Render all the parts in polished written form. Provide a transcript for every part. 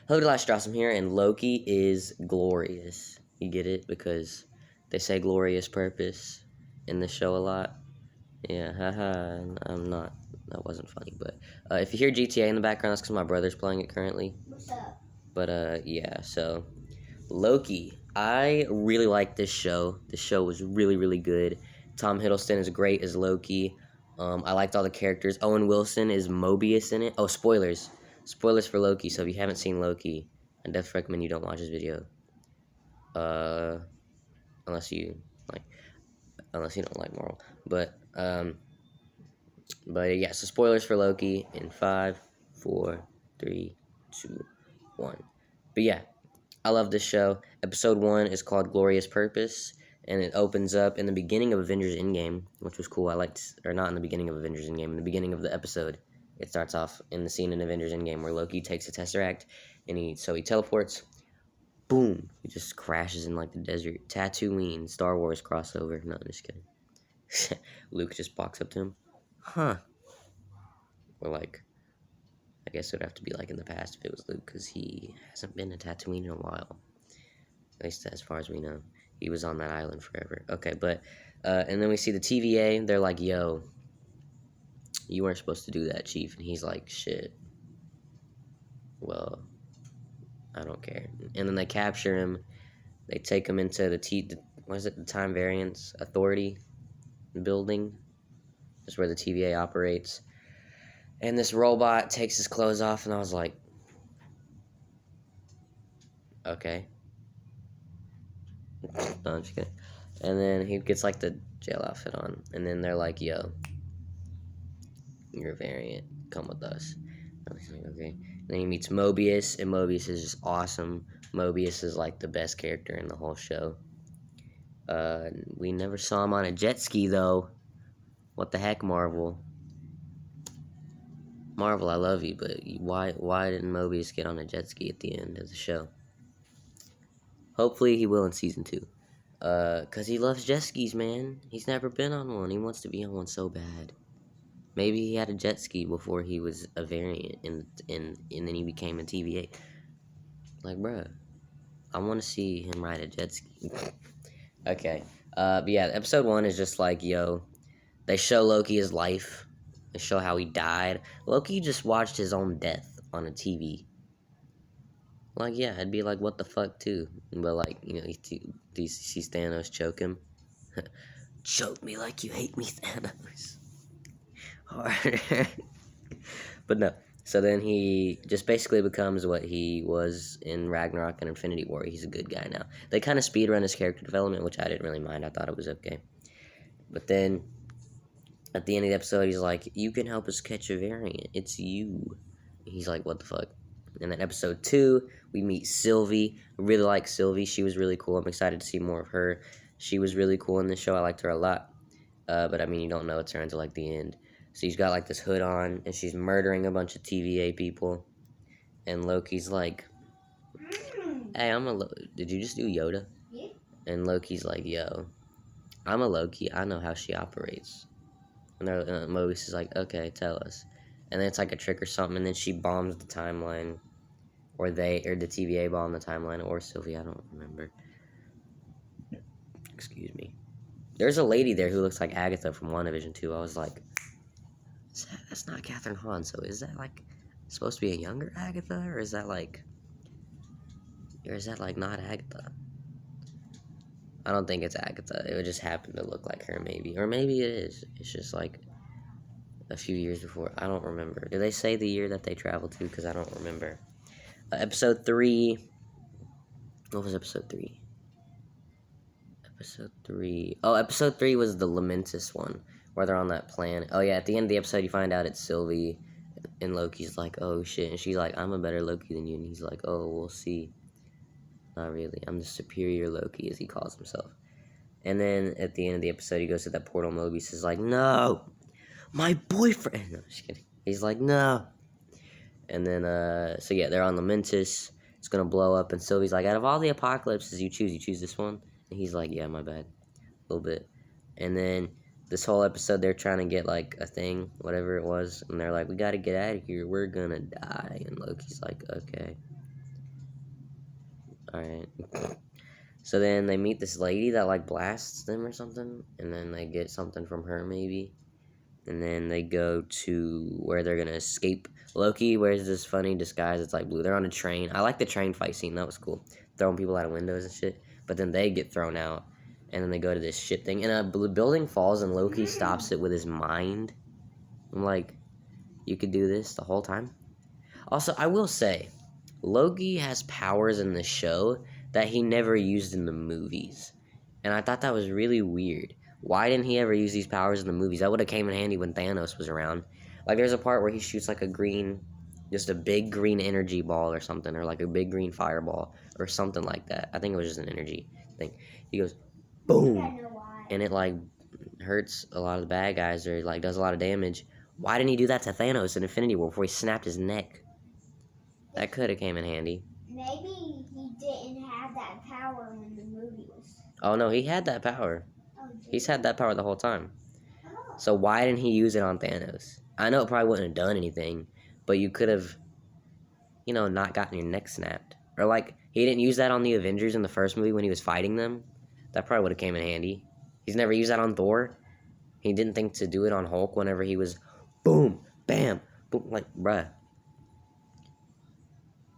Hello, Delash here, and Loki is glorious. You get it? Because they say glorious purpose in the show a lot. Yeah, haha, I'm not, that wasn't funny, but if you hear GTA in the background, that's because my brother's playing it currently. What's up? But, yeah, so, Loki. I really like this show. This show was really, really good. Tom Hiddleston is great as Loki. I liked all the characters. Owen Wilson is Mobius in it. Oh, spoilers. Spoilers for Loki, so if you haven't seen Loki, I definitely recommend you don't watch this video. Uh, unless you like, unless you don't like Marvel. But yeah, so spoilers for Loki in 5, 4, 3, 2, 1. But yeah, I love this show. Episode 1 is called Glorious Purpose, and it opens up in the beginning of Avengers Endgame, which was cool. I liked, or not in the beginning of Avengers Endgame, in the beginning of the episode. It starts off in the scene in Avengers Endgame where Loki takes a Tesseract, and he teleports. Boom! He just crashes in like the desert. Tatooine, Star Wars crossover. No, I'm just kidding. Luke just walks up to him. Huh. Or like, I guess it would have to be like in the past if it was Luke, because he hasn't been to Tatooine in a while. At least as far as we know. He was on that island forever. Okay, but, and then we see the TVA. They're like, yo, you weren't supposed to do that, Chief. And he's like, shit. Well, I don't care. And then they capture him. They take him into the Time Variance Authority building. That's where the TVA operates. And this robot takes his clothes off, and I was like, okay. No, I'm just kidding. And then he gets like the jail outfit on, and then they're like, yo, you're a variant, come with us. I was like, okay. And then he meets Mobius, and Mobius is just awesome. Mobius is like the best character in the whole show. We never saw him on a jet ski, though. What the heck, Marvel? Marvel, I love you, but why didn't Mobius get on a jet ski at the end of the show? Hopefully he will in season 2. Cause he loves jet skis, man. He's never been on one. He wants to be on one so bad. Maybe he had a jet ski before he was a variant, and then he became a TVA. Like, bruh, I want to see him ride a jet ski. Okay. But yeah, episode 1 is just like, yo, they show Loki his life. They show how he died. Loki just watched his own death on a TV. Like, yeah, I'd be like, what the fuck, too? But, like, you know, he sees Thanos choke him. Choke me like you hate me, Thanos. Harder. But no. So then he just basically becomes what he was in Ragnarok and Infinity War. He's a good guy now. They kind of speedrun his character development, which I didn't really mind. I thought it was okay. But then at the end of the episode, he's like, you can help us catch a variant. It's you. He's like, what the fuck? And then episode 2, we meet Sylvie. I really like Sylvie. She was really cool. I'm excited to see more of her. She was really cool in this show. I liked her a lot. But I mean, you don't know it's her until like the end. So she's got like this hood on, and she's murdering a bunch of TVA people. And Loki's like, hey, did you just do Yoda? Yeah. And Loki's like, yo, I'm a Loki. I know how she operates. And Mobius is like, okay, tell us. And then it's like a trick or something, and then she bombs the timeline. Or the TVA bomb the timeline, or Sylvie, I don't remember. Excuse me. There's a lady there who looks like Agatha from WandaVision 2. I was like, that's not Catherine Hahn, so is that like supposed to be a younger Agatha, or is that like not Agatha? I don't think it's Agatha. It would just happen to look like her, maybe. Or maybe it is. It's just like a few years before. I don't remember. Did they say the year that they traveled to? Because I don't remember. Episode 3. What was episode 3? Episode 3. Oh, episode 3 was the Lamentis one, where they're on that planet. Oh, yeah, at the end of the episode, you find out it's Sylvie, and Loki's like, oh, shit. And she's like, I'm a better Loki than you. And he's like, oh, we'll see. Not really. I'm the superior Loki, as he calls himself. And then at the end of the episode, he goes to that portal. Mobius is like, no, my boyfriend. No, I'm just kidding. He's like, no. And then, so yeah, they're on Lamentis. It's going to blow up. And Sylvie's like, out of all the apocalypses you choose this one? And he's like, yeah, my bad. A little bit. And then this whole episode, they're trying to get, like, a thing, whatever it was. And they're like, we got to get out of here. We're going to die. And Loki's like, okay. Alright. So then they meet this lady that, like, blasts them or something, and then they get something from her, maybe. And then they go to where they're gonna escape. Loki wears this funny disguise. It's like blue. They're on a train. I like the train fight scene. That was cool. Throwing people out of windows and shit. But then they get thrown out. And then they go to this ship thing. And a building falls and Loki stops it with his mind. I'm like, you could do this the whole time? Also, I will say, Loki has powers in the show that he never used in the movies. And I thought that was really weird. Why didn't he ever use these powers in the movies? That would have came in handy when Thanos was around. Like, there's a part where he shoots, like, just a big green energy ball or something, or, like, a big green fireball, or something like that. I think it was just an energy thing. He goes, boom! And it, like, hurts a lot of the bad guys, or, like, does a lot of damage. Why didn't he do that to Thanos in Infinity War before he snapped his neck? That could have came in handy. Maybe he didn't have that power when the movie was... Oh, no, he had that power. Oh, He's had that power the whole time. Oh. So why didn't he use it on Thanos? I know it probably wouldn't have done anything, but you could have, not gotten your neck snapped. Or, like, he didn't use that on the Avengers in the first movie when he was fighting them. That probably would have came in handy. He's never used that on Thor. He didn't think to do it on Hulk whenever he was boom, bam, boom, like, bruh.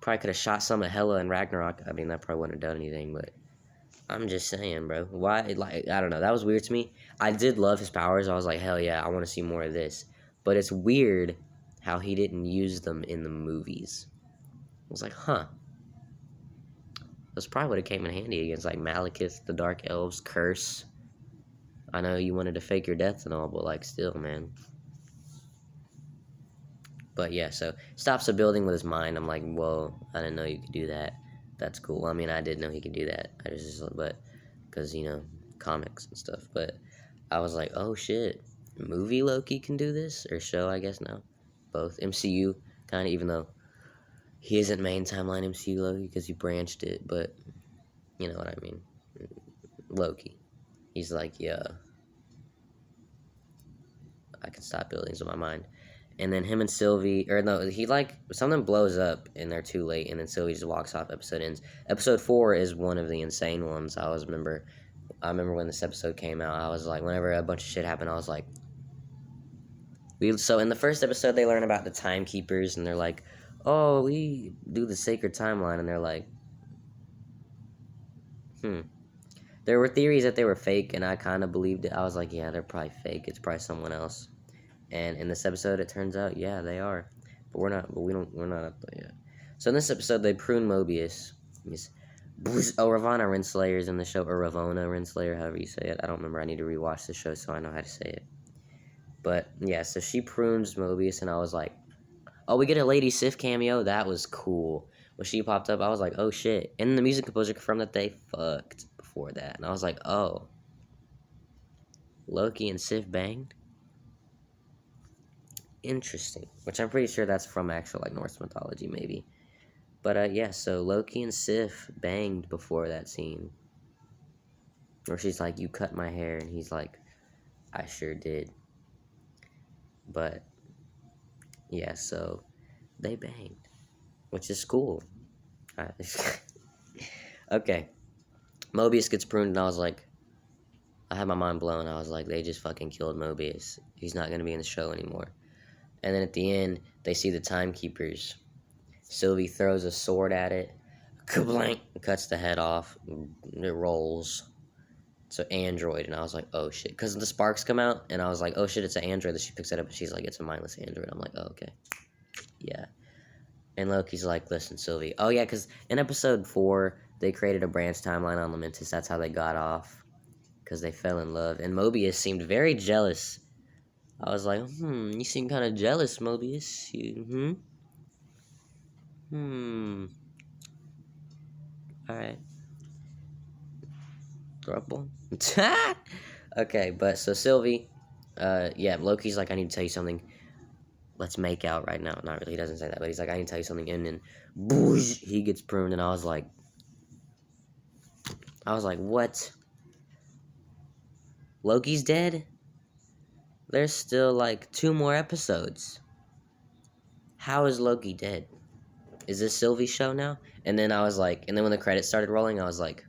Probably could have shot some of Hela and Ragnarok. I mean, that probably wouldn't have done anything, but I'm just saying, bro. Why, like, I don't know. That was weird to me. I did love his powers. I was like, hell yeah, I want to see more of this. But it's weird how he didn't use them in the movies. I was like, huh. This probably would have came in handy against, like, Malekith, the Dark Elves, Curse. I know you wanted to fake your death and all, but, like, still, man. But, yeah, so stops a building with his mind. I'm like, whoa, I didn't know you could do that. That's cool. I mean, I did know he could do that. Because, comics and stuff. But I was like, oh, shit. Movie Loki can do this? Or show, I guess, now. Both. MCU, kind of, even though he isn't main timeline MCU Loki because he branched it. But, you know what I mean. Loki. He's like, yeah. I can stop buildings with my mind. And then him and Sylvie, or no, something blows up and they're too late, and then Sylvie just walks off, episode ends. Episode 4 is one of the insane ones. I remember when this episode came out, I was like, whenever a bunch of shit happened, I was like, so in the first episode, they learn about the timekeepers, and they're like, oh, we do the sacred timeline, and they're like, There were theories that they were fake, and I kind of believed it. I was like, yeah, they're probably fake. It's probably someone else. And in this episode, it turns out, yeah, they are. But we're not up there yet. So in this episode, they prune Mobius. Ravonna Renslayer's in the show, or Ravonna Renslayer, however you say it. I don't remember. I need to rewatch the show so I know how to say it. But, yeah, so she prunes Mobius, and I was like, oh, we get a Lady Sif cameo? That was cool. When she popped up, I was like, oh, shit. And the music composer confirmed that they fucked before that. And I was like, oh. Loki and Sif banged? Interesting. Which I'm pretty sure that's from actual, like, Norse mythology, maybe. But, yeah, so Loki and Sif banged before that scene. Where she's like, you cut my hair, and he's like, I sure did. But, yeah, so they banged. Which is cool. Okay. Mobius gets pruned, and I was like, I had my mind blown. I was like, they just fucking killed Mobius. He's not going to be in the show anymore. And then at the end, they see the timekeepers. Sylvie throws a sword at it. Kablank! Cuts the head off. It rolls. It's an android. And I was like, oh shit. Because the sparks come out. And I was like, oh shit, it's an android. That she picks it up and she's like, it's a mindless android. I'm like, oh, okay. Yeah. And Loki's like, listen, Sylvie. Oh yeah, because in episode 4, they created a branch timeline on Lamentis. That's how they got off. Because they fell in love. And Mobius seemed very jealous. I was like, you seem kind of jealous, Mobius. Alright. Throuple? Okay, but so Sylvie, yeah, Loki's like, I need to tell you something. Let's make out right now. Not really, he doesn't say that, but he's like, I need to tell you something. And then, boosh, he gets pruned, and I was like, what? Loki's dead? There's still, like, 2 more episodes. How is Loki dead? is this Sylvie's show now? And then I was like, and then when the credits started rolling, I was like,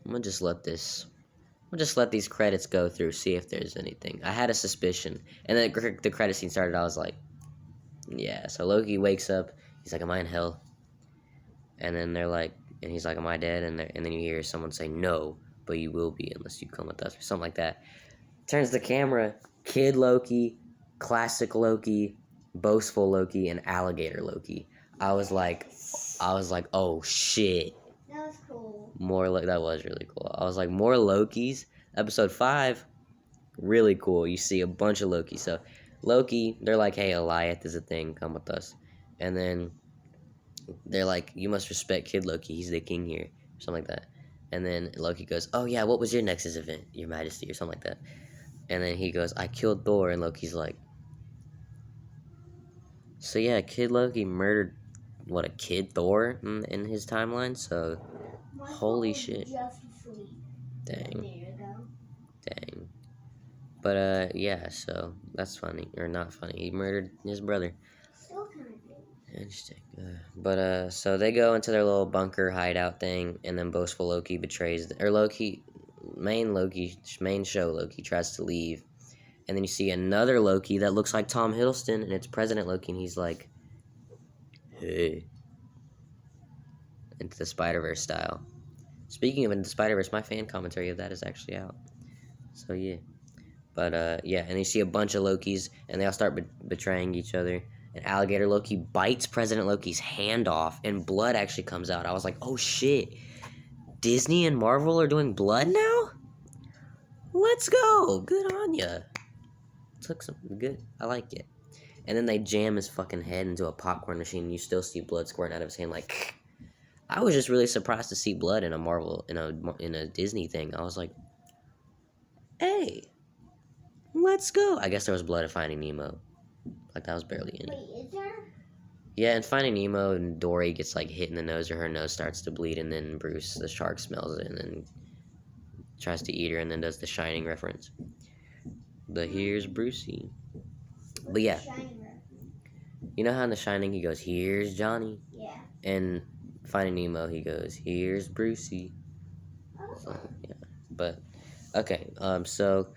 I'm gonna just let this. We'll just let these credits go through, see if there's anything. I had a suspicion, and then the credit scene started. I was like, yeah. So Loki wakes up. He's like, "Am I in hell?" And then they're like, and he's like, "Am I dead?" And then you hear someone say, "No, but you will be unless you come with us," or something like that. Turns the camera. Kid Loki, classic Loki, boastful Loki, and alligator Loki. I was like, oh shit. That was cool. That was really cool. I was like, more Lokis. Episode 5, really cool. You see a bunch of Loki. So Loki, they're like, hey, Goliath is a thing. Come with us. And then they're like, you must respect Kid Loki. He's the king here. Something like that. And then Loki goes, oh yeah, what was your Nexus event, Your Majesty, or something like that. And then he goes, I killed Thor. And Loki's like, so yeah, Kid Loki murdered, what, a kid Thor in his timeline? So, My holy phone shit. Just asleep. Dang. There you go. Dang. But, yeah, so that's funny. Or not funny. He murdered his brother. Still kind of good. Interesting. So they go into their little bunker hideout thing, and then boastful Loki betrays, main show Loki tries to leave. And then you see another Loki that looks like Tom Hiddleston, and it's President Loki, and he's like, hey. Into the Spider-Verse style. Speaking of Into the Spider-Verse, my fan commentary of that is actually out. So, yeah. But, yeah, and you see a bunch of Lokis, and they all start betraying each other. And Alligator Loki bites President Loki's hand off, and blood actually comes out. I was like, oh, shit. Disney and Marvel are doing blood now? Let's go. Good on ya. Took some good. I like it. And then they jam his fucking head into a popcorn machine, and you still see blood squirting out of his hand. Like, I was just really surprised to see blood in a Marvel, in a Disney thing. I was like, hey, let's go. I guess there was blood in Finding Nemo. Like, that was barely in it. Wait, is there? Yeah, in Finding Nemo, and Dory gets, like, hit in the nose, or her nose starts to bleed, and then Bruce, the shark, smells it, and then tries to eat her, and then does the Shining reference. The here's Brucey. But yeah, you know how in The Shining he goes, here's Johnny? Yeah. And Finding Nemo, he goes, here's Brucey. So, yeah. But, okay, so,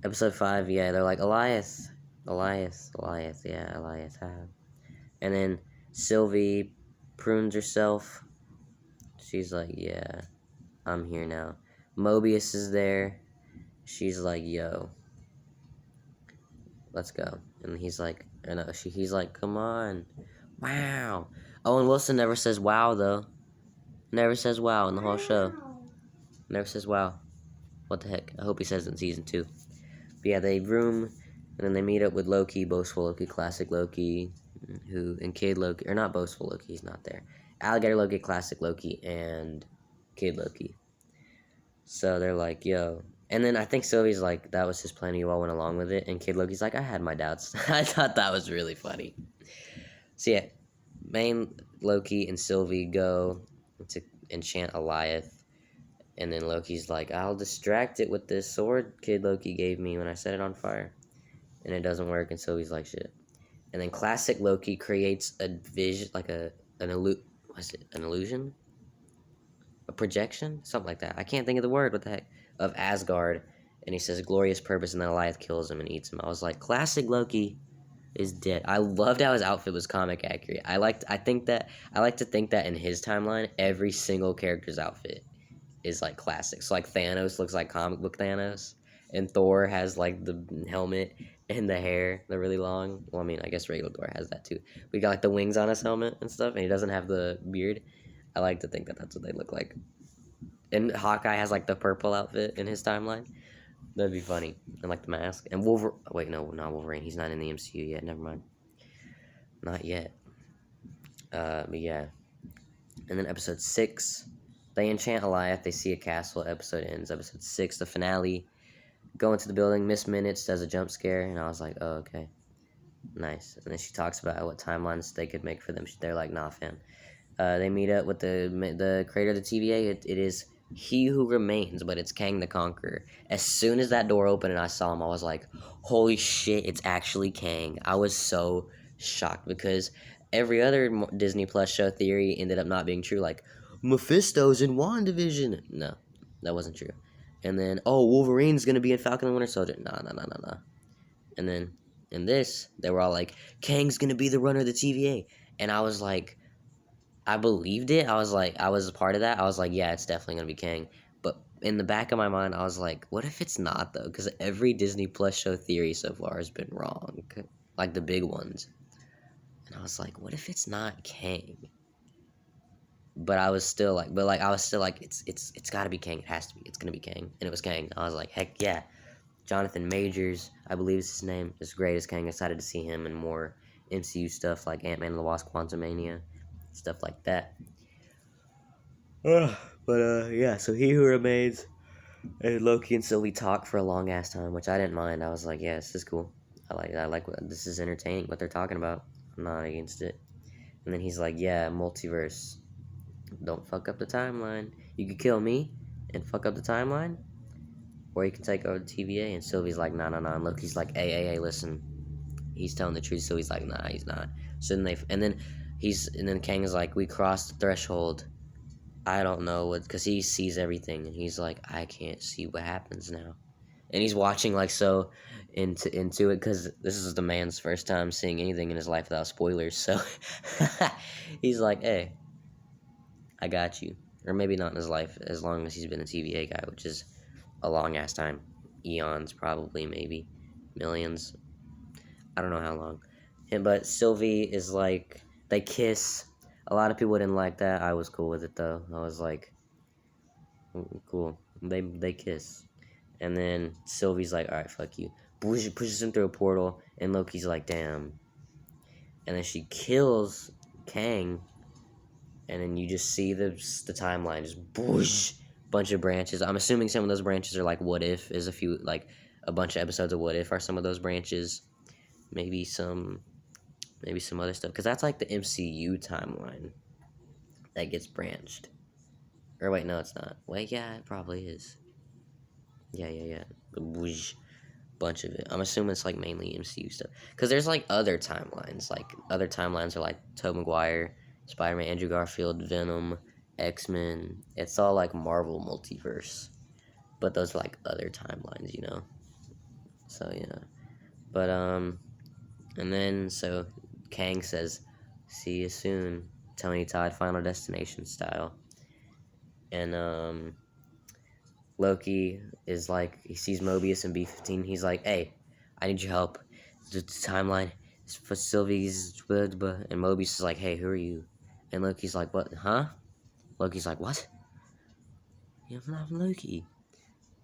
episode 5, yeah, they're like, Elias, yeah, Elias, And then Sylvie prunes herself. She's like, yeah, I'm here now. Mobius is there. She's like, yo, let's go. And he's like, he's like, come on. Wow. Owen Wilson never says wow, though. Never says wow in the whole show. Never says wow. What the heck? I hope he says it in season 2. But yeah, they room, and then they meet up with Loki, boastful Loki, classic Loki, and Kid Loki, or not boastful Loki, he's not there. Alligator Loki, classic Loki, and Kid Loki. So they're like, yo. And then I think Sylvie's like, that was his plan, you all went along with it. And Kid Loki's like, I had my doubts. I thought that was really funny. So yeah, main Loki and Sylvie go to enchant Goliath. And then Loki's like, I'll distract it with this sword Kid Loki gave me when I set it on fire. And it doesn't work, and Sylvie's like, shit. And then classic Loki creates a vision, like an illusion? A projection? Something like that. I can't think of the word, what the heck? Of Asgard. And he says, glorious purpose, and then Goliath kills him and eats him. I was like, classic Loki is dead. I loved how his outfit was comic accurate. I like to think that in his timeline, every single character's outfit is like classic. So like Thanos looks like comic book Thanos, and Thor has like the helmet and the hair, the really long. Well, I mean, I guess regular Thor has that too. We got like the wings on his helmet and stuff, and he doesn't have the beard. I like to think that that's what they look like. And Hawkeye has like the purple outfit in his timeline. That'd be funny. And like the mask. And Wolverine. Wait, no, not Wolverine. He's not in the MCU yet. Never mind. Not yet. But yeah. And then episode 6, they enchant Goliath. They see a castle. Episode ends. Episode 6, the finale. Go into the building. Miss Minutes does a jump scare. And I was like, oh, okay. Nice. And then she talks about what timelines they could make for them. They're like, nah, fam. They meet up with the creator of the TVA. It is He Who Remains, but it's Kang the Conqueror. As soon as that door opened and I saw him, I was like, holy shit, it's actually Kang. I was so shocked because every other Disney Plus show theory ended up not being true. Like Mephisto's in WandaVision. No, that wasn't true. And then Wolverine's gonna be in Falcon and Winter Soldier. Nah. And then in this, they were all like, Kang's gonna be the runner of the TVA. And I was like, I believed it. I was like, I was a part of that. I was like, yeah, it's definitely gonna be Kang. But in the back of my mind, I was like, what if it's not though? Because every Disney Plus show theory so far has been wrong, like the big ones. And I was like, what if it's not Kang? But I was still like, it's got to be Kang. It has to be. It's gonna be Kang, and it was Kang. I was like, heck yeah. Jonathan Majors, I believe is his name, is great as Kang. Excited to see him in more MCU stuff like Ant-Man and the Wasp: Quantumania, stuff like that. Yeah. So He Who Remains and Loki and Sylvie talk for a long ass time, which I didn't mind. I was like, yeah, this is cool. I like what this is entertaining. What they're talking about. I'm not against it. And then he's like, yeah, multiverse. Don't fuck up the timeline. You could kill me and fuck up the timeline, or you can take over the TVA. And Sylvie's like, nah. And Loki's like, hey, listen. He's telling the truth. So he's like, nah, he's not. So then and then Kang is like, we crossed the threshold. I don't know what, because he sees everything, and he's like, I can't see what happens now. And he's watching like so into it, because this is the man's first time seeing anything in his life without spoilers. So he's like, hey, I got you. Or maybe not in his life, as long as he's been a TVA guy, which is a long ass time. Eons, probably, maybe. Millions. I don't know how long. But Sylvie is like, they kiss. A lot of people didn't like that. I was cool with it, though. I was like, cool. They kiss. And then Sylvie's like, alright, fuck you. Pushes him through a portal, and Loki's like, damn. And then she kills Kang, and then you just see the timeline just boosh, bunch of branches. I'm assuming some of those branches are like What If, is a bunch of episodes of What If are some of those branches. Maybe some other stuff, because that's like the MCU timeline that gets branched. Or wait, no, it's not. Wait, yeah, it probably is. Yeah. Boosh, bunch of it. I'm assuming it's like mainly MCU stuff, because there's like other timelines. Like other timelines are like Tobey Maguire, Spider-Man, Andrew Garfield, Venom, X-Men. It's all like Marvel multiverse, but those are like other timelines, you know. So yeah, but and then so Kang says, "See you soon, Tony Todd, Final Destination style," and Loki is like, he sees Mobius and B-15. He's like, hey, I need your help. The timeline is for Sylvie's blah, blah. And Mobius is like, hey, who are you? And Loki's like, what? Huh? Loki's like, what? Yeah, I'm Loki.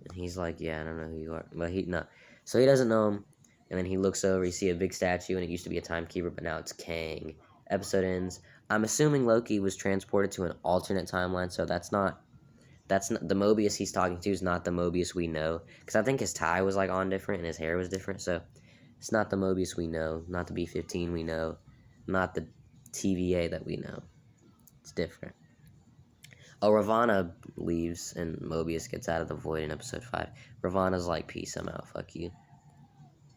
And he's like, yeah, I don't know who you are. But so he doesn't know him. And then he looks over, you see a big statue, and it used to be a timekeeper, but now it's Kang. Episode ends. I'm assuming Loki was transported to an alternate timeline, so that's not the Mobius he's talking to is not the Mobius we know, because I think his tie was like on different and his hair was different, so it's not the Mobius we know, not the B-15 we know, not the TVA that we know. It's different. Ravonna leaves and Mobius gets out of the void in episode 5. Ravonna's like, peace, I'm out, fuck you.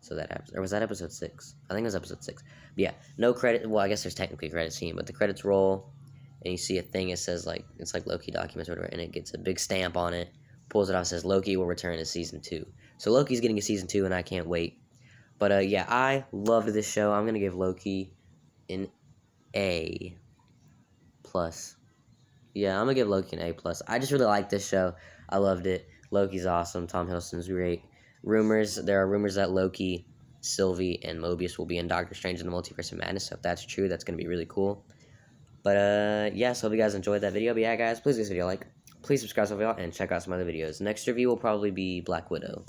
So that happens. Or was that episode 6? I think it was episode 6. But yeah, no credit. Well, I guess there's technically a credit scene, but the credits roll, and you see a thing. It says like, it's like Loki documents or whatever, and it gets a big stamp on it. Pulls it off, says Loki will return in season 2. So Loki's getting a season 2, and I can't wait. But yeah, I loved this show. I'm gonna give Loki an A plus. Yeah, I'm gonna give Loki an A plus. I just really like this show. I loved it. Loki's awesome. Tom Hiddleston's great. There are rumors that Loki, Sylvie, and Mobius will be in Doctor Strange in the Multiverse of Madness. So if that's true, that's gonna be really cool. But yeah, so hope you guys enjoyed that video. But yeah, guys, please give this video a like. Please subscribe to y'all and check out some other videos. Next review will probably be Black Widow.